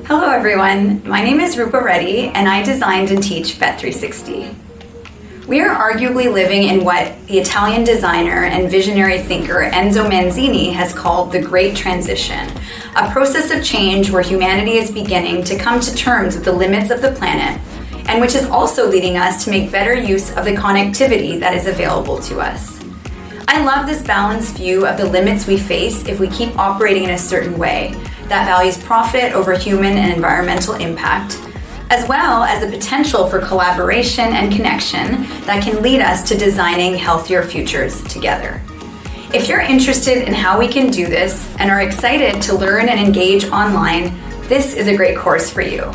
Hello everyone, my name is Rupa Reddy and I designed and teach Bet360. We are arguably living in what the Italian designer and visionary thinker Enzo Manzini has called the Great Transition, a process of change where humanity is beginning to come to terms with the limits of the planet and which is also leading us to make better use of the connectivity that is available to us. I love this balanced view of the limits we face if we keep operating in a certain way that values profit over human and environmental impact, as well as the potential for collaboration and connection that can lead us to designing healthier futures together. If you're interested in how we can do this and are excited to learn and engage online, this is a great course for you.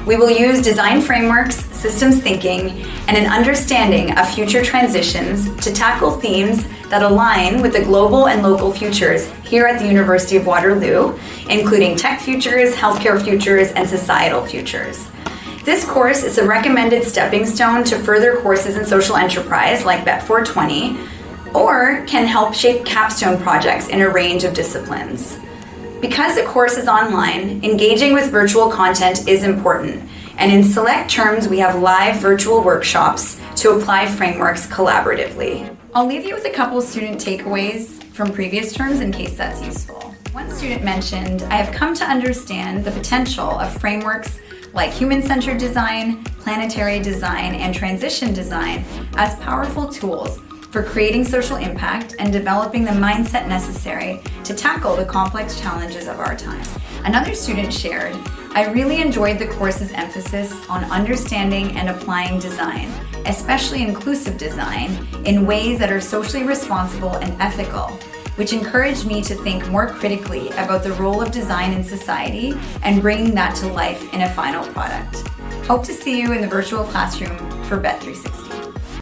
We will use design frameworks, systems thinking, and an understanding of future transitions to tackle themes that align with the global and local futures here at the University of Waterloo, including tech futures, healthcare futures, and societal futures. This course is a recommended stepping stone to further courses in social enterprise like Bet 420, or can help shape capstone projects in a range of disciplines. Because the course is online, engaging with virtual content is important, and in select terms we have live virtual workshops to apply frameworks collaboratively. I'll leave you with a couple student takeaways from previous terms in case that's useful. One student mentioned, I have come to understand the potential of frameworks like human-centered design, planetary design, and transition design as powerful tools for creating social impact and developing the mindset necessary to tackle the complex challenges of our time. Another student shared, I really enjoyed the course's emphasis on understanding and applying design, especially inclusive design, in ways that are socially responsible and ethical, which encouraged me to think more critically about the role of design in society and bringing that to life in a final product. Hope to see you in the virtual classroom for Bet360.